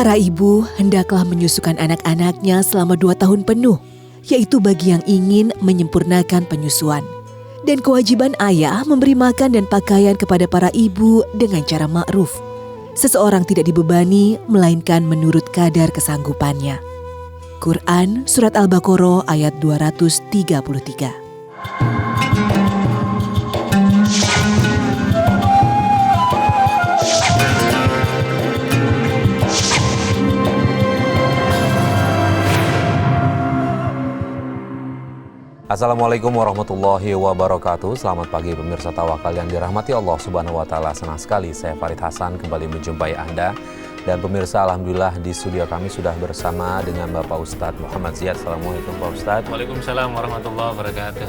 Para ibu hendaklah menyusukan anak-anaknya selama 2 tahun penuh, yaitu bagi yang ingin menyempurnakan penyusuan. Dan kewajiban ayah memberi makan dan pakaian kepada para ibu dengan cara ma'ruf. Seseorang tidak dibebani, melainkan menurut kadar kesanggupannya. Quran Surat Al-Baqarah ayat 233. Assalamualaikum warahmatullahi wabarakatuh. Selamat pagi pemirsa Tawakal yang dirahmati Allah Subhanahu wa taala. Senang sekali saya Farid Hasan kembali menjumpai Anda. Dan pemirsa, alhamdulillah di studio kami sudah bersama dengan Bapak Ustadz Muhammad Ziyad. Assalamualaikum Pak Ustadz. Waalaikumsalam warahmatullahi wabarakatuh.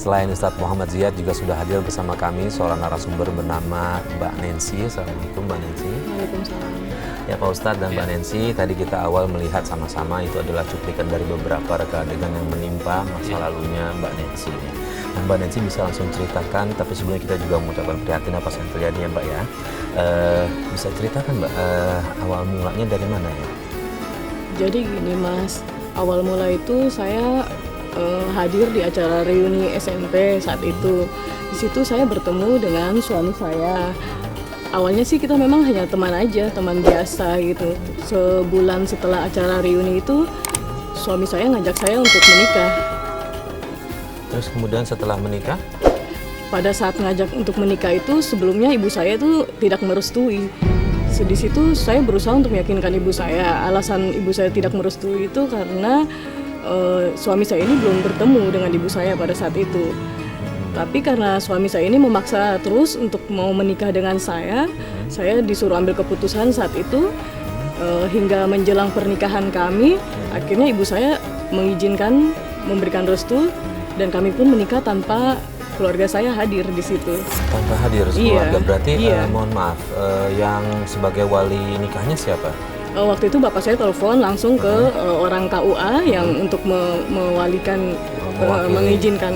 Selain Ustadz Muhammad Ziyad juga sudah hadir bersama kami seorang narasumber bernama Mbak Nancy. Assalamualaikum Mbak Nancy. Waalaikumsalam. Ya Pak Ustadz dan Mbak Nancy, tadi kita awal melihat sama-sama itu adalah cuplikan dari beberapa reka adegan yang menimpa masa lalunya Mbak Nancy. Nah, Mbak Nancy bisa langsung ceritakan, tapi sebelumnya kita juga mengucapkan prihatin atas yang terjadi ya Mbak ya. Bisa ceritakan Mbak, awal mulanya dari mana ya? Jadi gini Mas, awal mula itu saya hadir di acara reuni SMP saat itu. Di situ saya bertemu dengan suami saya. Awalnya sih kita memang hanya teman aja, teman biasa gitu. Sebulan setelah acara reuni itu, suami saya ngajak saya untuk menikah. Terus kemudian setelah menikah? Pada saat ngajak untuk menikah itu, sebelumnya ibu saya itu tidak merestui. Di situ saya berusaha untuk meyakinkan ibu saya. Alasan ibu saya tidak merestui itu karena suami saya ini belum bertemu dengan ibu saya pada saat itu. Tapi karena suami saya ini memaksa terus untuk mau menikah dengan saya disuruh ambil keputusan saat itu. Hingga menjelang pernikahan kami, akhirnya ibu saya mengizinkan, memberikan restu, dan kami pun menikah tanpa keluarga saya hadir di situ. Tanpa hadir keluarga, berarti iya. mohon maaf, yang sebagai wali nikahnya siapa? Waktu itu bapak saya telepon langsung ke orang KUA yang untuk mewalikan, mengizinkan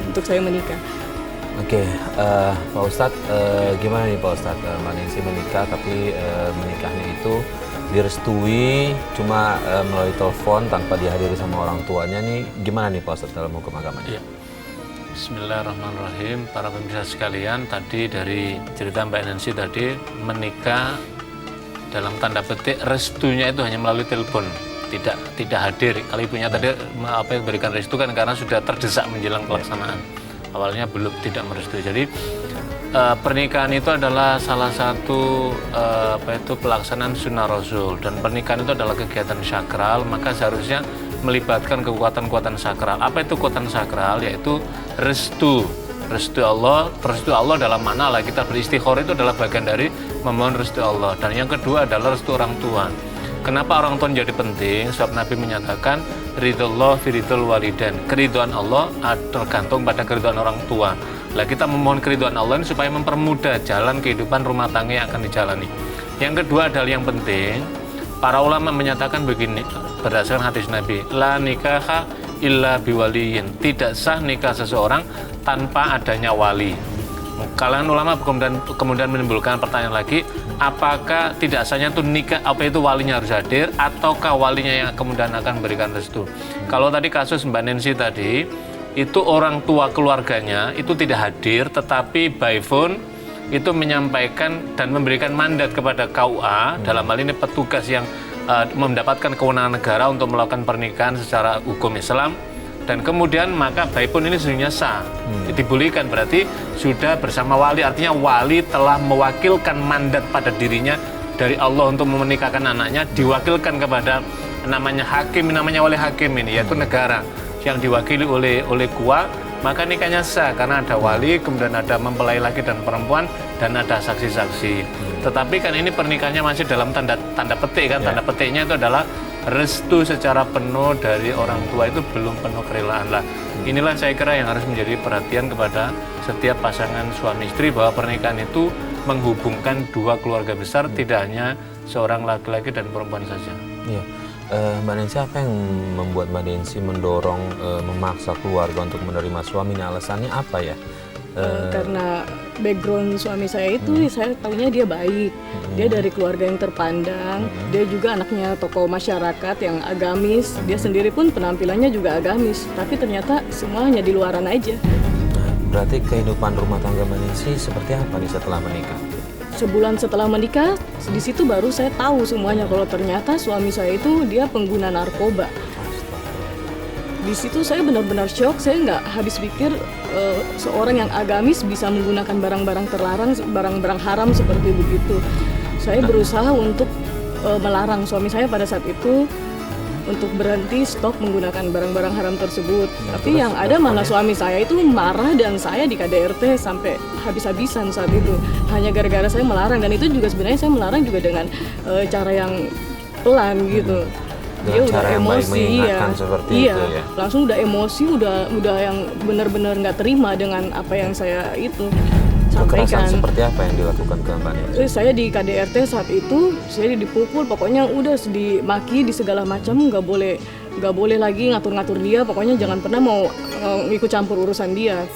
untuk saya menikah. Oke, Pak Ustadz, gimana nih Pak Ustadz? Mbak Nancy menikah, tapi menikahnya itu direstui cuma melalui telepon tanpa dihadiri sama orang tuanya nih. Gimana nih Pak Ustadz dalam hukum agamanya? Ya. Bismillahirrahmanirrahim. Para pemirsa sekalian, tadi dari cerita Mbak Nancy tadi, menikah dalam tanda petik restunya itu hanya melalui telepon, tidak hadir. Kalau ibunya tadi berikan restu kan karena sudah terdesak menjelang pelaksanaan. Awalnya belum, tidak merestui. Jadi pernikahan itu adalah salah satu pelaksanaan sunnah Rasul, dan pernikahan itu adalah kegiatan sakral, maka seharusnya melibatkan kekuatan-kekuatan sakral. Apa itu kekuatan sakral? Yaitu restu Allah dalam makna lah kita beristikharah itu adalah bagian dari memohon restu Allah. Dan yang kedua adalah restu orang tua. Kenapa orang tua menjadi penting? Sebab Nabi menyatakan ridullah fi ridul walidain. Keridhaan Allah tergantung pada keridhaan orang tua. Lah kita memohon keridhaan Allah ini supaya mempermudah jalan kehidupan rumah tangga yang akan dijalani. Yang kedua adalah yang penting, para ulama menyatakan begini berdasarkan hadis Nabi, la nikaha illa biwaliyin. Tidak sah nikah seseorang tanpa adanya wali. Kalangan ulama kemudian menimbulkan pertanyaan lagi, apakah tidak sahnya itu nikah, apa itu walinya harus hadir ataukah walinya yang kemudian akan memberikan restu? Kalau tadi kasus Mbak Nancy tadi, itu orang tua keluarganya itu tidak hadir, tetapi by phone itu menyampaikan dan memberikan mandat kepada KUA, dalam hal ini petugas yang mendapatkan kewenangan negara untuk melakukan pernikahan secara hukum Islam. Dan kemudian maka by phone ini sesungguhnya sah, dibolehkan, berarti sudah bersama wali, artinya wali telah mewakilkan mandat pada dirinya dari Allah untuk menikahkan anaknya, diwakilkan kepada namanya hakim, namanya wali hakim ini, yaitu negara yang diwakili oleh KUA, maka nikahnya sah karena ada wali, kemudian ada mempelai laki dan perempuan, dan ada saksi-saksi. Tetapi kan ini pernikahannya masih dalam tanda petik kan, tanda petiknya itu adalah restu secara penuh dari orang tua, itu belum penuh kerelaan lah. Inilah saya kira yang harus menjadi perhatian kepada setiap pasangan suami istri, bahwa pernikahan itu menghubungkan dua keluarga besar, tidak hanya seorang laki-laki dan perempuan saja. Iya. Mbak Nancy, apa yang membuat Mbak Nancy mendorong, memaksa keluarga untuk menerima suaminya? Alasannya apa ya? Karena background suami saya itu saya tahunya dia baik, dia dari keluarga yang terpandang, dia juga anaknya tokoh masyarakat yang agamis, dia sendiri pun penampilannya juga agamis, tapi ternyata semua hanya di luaran aja. Berarti kehidupan rumah tangga Mbak Nancy seperti apa nih setelah menikah? Sebulan setelah menikah, di situ baru saya tahu semuanya kalau ternyata suami saya itu dia pengguna narkoba. Di situ saya benar-benar shock, saya nggak habis pikir seorang yang agamis bisa menggunakan barang-barang terlarang, barang-barang haram seperti begitu. Saya berusaha untuk melarang suami saya pada saat itu untuk berhenti stop menggunakan barang-barang haram tersebut. Tapi yang ada malah suami saya itu marah dan saya di KDRT sampai habis-habisan saat itu. Hanya gara-gara saya melarang, dan itu juga sebenarnya saya melarang juga dengan cara yang pelan gitu. Dia udah emosi ya, iya, langsung udah emosi, udah yang benar-benar nggak terima dengan apa yang saya itu sampaikan. Kekerasan seperti apa yang dilakukan ke Mbak Nancy? Saya di KDRT saat itu, saya dipukul, pokoknya udah dimaki di segala macam, nggak boleh lagi ngatur-ngatur dia, pokoknya jangan pernah mau ikut campur urusan dia.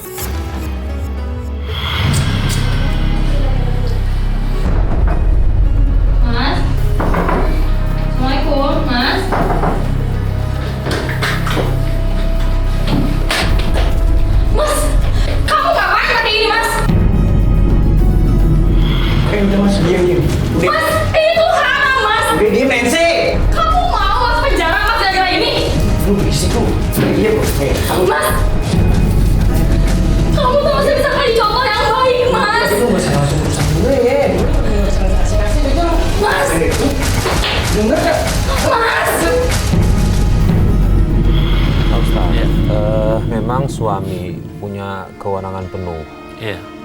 Memang suami punya kewenangan penuh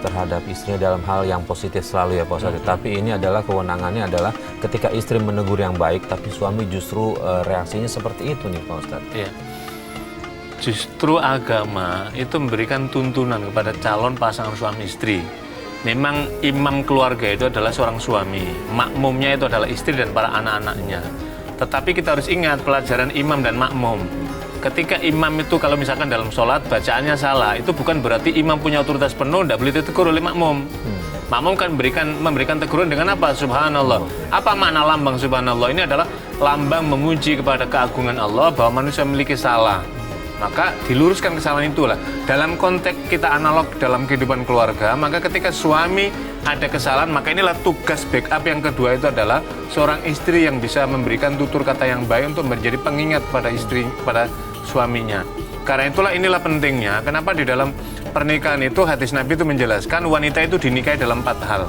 terhadap istrinya dalam hal yang positif selalu ya Pak Ustadz. Tapi ini adalah kewenangannya adalah ketika istri menegur yang baik, tapi suami justru reaksinya seperti itu nih Pak Ustadz. Iya. Justru agama itu memberikan tuntunan kepada calon pasangan suami istri. Memang imam keluarga itu adalah seorang suami, makmumnya itu adalah istri dan para anak-anaknya. Tetapi kita harus ingat pelajaran imam dan makmum. Ketika imam itu kalau misalkan dalam sholat bacaannya salah, itu bukan berarti imam punya otoritas penuh, tidak boleh ditegur oleh makmum. Makmum kan memberikan teguran dengan apa? Subhanallah. Apa makna lambang subhanallah? Ini adalah lambang memuji kepada keagungan Allah bahwa manusia memiliki salah. Maka diluruskan kesalahan itulah. Dalam konteks kita analog dalam kehidupan keluarga, maka ketika suami ada kesalahan, maka inilah tugas backup yang kedua itu adalah seorang istri yang bisa memberikan tutur kata yang baik untuk menjadi pengingat pada istri, pada suaminya. Karena inilah pentingnya. Kenapa di dalam pernikahan itu hadis Nabi itu menjelaskan wanita itu dinikahi dalam 4 hal.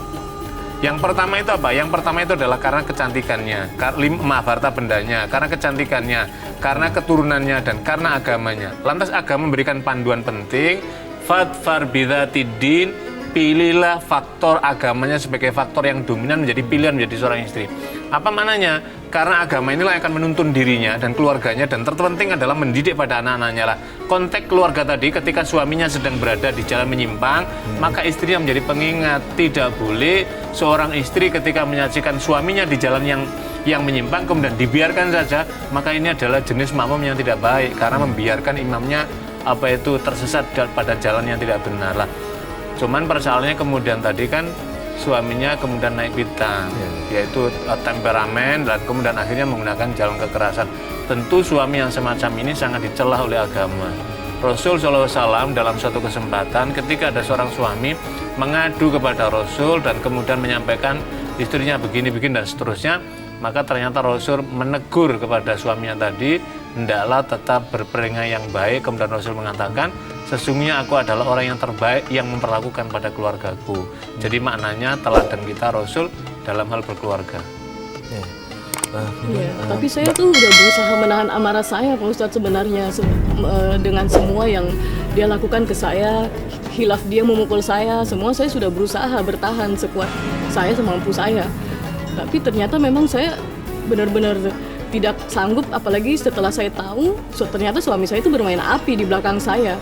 Yang pertama itu apa? Yang pertama itu adalah karena kecantikannya, harta bendanya, karena kecantikannya, karena keturunannya, dan karena agamanya. Lantas agama memberikan panduan penting, fadfar bidzatid, pilihlah faktor agamanya sebagai faktor yang dominan menjadi pilihan menjadi seorang istri. Apa maknanya? Karena agama inilah yang akan menuntun dirinya dan keluarganya, dan terpenting adalah mendidik pada anak-anaknya lah. Konteks keluarga tadi ketika suaminya sedang berada di jalan menyimpang, maka istrinya menjadi pengingat. Tidak boleh seorang istri ketika menyaksikan suaminya di jalan yang menyimpang kemudian dibiarkan saja, maka ini adalah jenis makmum yang tidak baik karena membiarkan imamnya tersesat pada jalan yang tidak benar lah. Cuman persoalannya kemudian tadi kan suaminya kemudian naik pitam, yaitu temperamen, dan kemudian akhirnya menggunakan jalan kekerasan. Tentu suami yang semacam ini sangat dicela oleh agama. Rasul SAW dalam suatu kesempatan ketika ada seorang suami mengadu kepada Rasul dan kemudian menyampaikan istrinya begini-begini dan seterusnya, maka ternyata Rasul menegur kepada suaminya tadi, hendaklah tetap berperangai yang baik. Kemudian Rasul mengatakan, sesungguhnya aku adalah orang yang terbaik yang memperlakukan pada keluargaku. Jadi maknanya teladan kita Rasul dalam hal berkeluarga. Tapi saya tuh udah berusaha menahan amarah saya Pak Ustadz sebenarnya dengan semua yang dia lakukan ke saya, khilaf dia memukul saya, semua saya sudah berusaha bertahan sekuat saya semampu saya. Tapi ternyata memang saya benar-benar tidak sanggup, apalagi setelah saya tahu ternyata suami saya itu bermain api di belakang saya.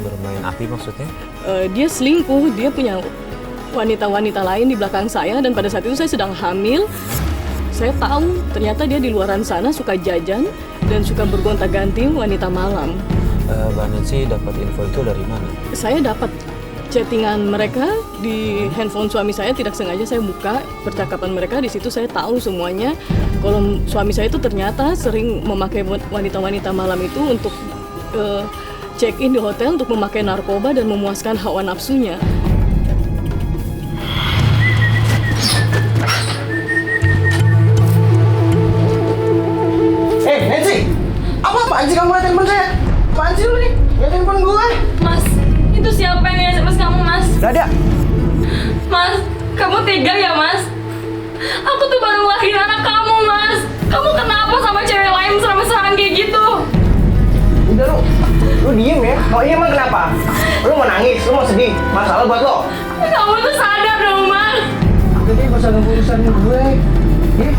Bermain api maksudnya? Dia selingkuh, dia punya wanita-wanita lain di belakang saya, dan pada saat itu saya sedang hamil. Saya tahu ternyata dia di luaran sana suka jajan dan suka bergonta-ganti wanita malam. Mbak Nancy dapat info itu dari mana? Saya dapat chattingan mereka di handphone suami saya, tidak sengaja saya buka percakapan mereka. Di situ saya tahu semuanya kalau suami saya itu ternyata sering memakai wanita-wanita malam itu untuk check in di hotel untuk memakai narkoba dan memuaskan hawa nafsunya. Nancy, apaan sih kamu liat handphone saya? Apaan sih lu nih? Liat handphone gue. Mas, itu siapa yang SMS kamu, Mas? Gak ada. Mas, kamu tega ya, Mas? Aku tuh baru ngelahirin anak kamu, Mas. Kamu kenapa sama cewek lain mesra-mesraan kayak gitu? Udah lu diem ya. Kalau iya emang kenapa? Lu mau nangis, lu mau sedih. Masalah buat lo. Kamu tuh sadar dong, Mas. Jadi masa urusan gue. Ya.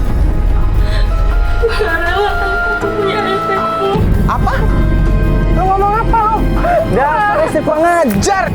Karena aku punya resepmu. Apa? Lu ngomong apa lo? Dasar istri kurang ngajar.